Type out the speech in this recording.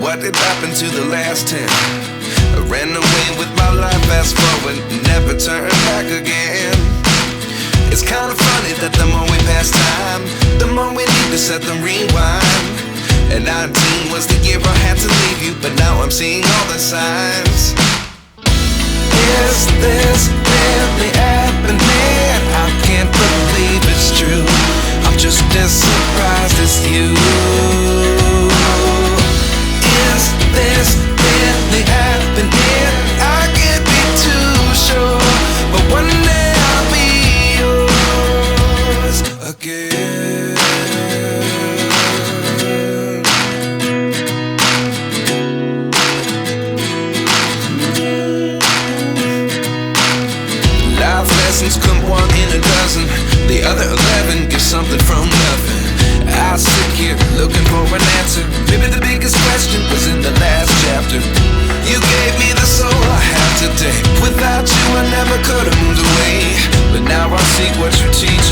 what did happen to the last 10? I ran away with my life, fast forward, never turn back again. It's kind of funny that the more we pass time, the more we need to set them rewind. And 19 was the year I had to leave you, but now I'm seeing all the signs. Is this really happening? I can't believe it's true. I'm just as surprised as you. Is this really happening? I can't be too sure, but one day I'll be yours again. Life lessons come one in a dozen. The other 11 get something from nothing. I sit here looking for an answer. Maybe the biggest question was in the last chapter. You gave me the soul I have today. Without you I never could have moved away, but now I see what you teach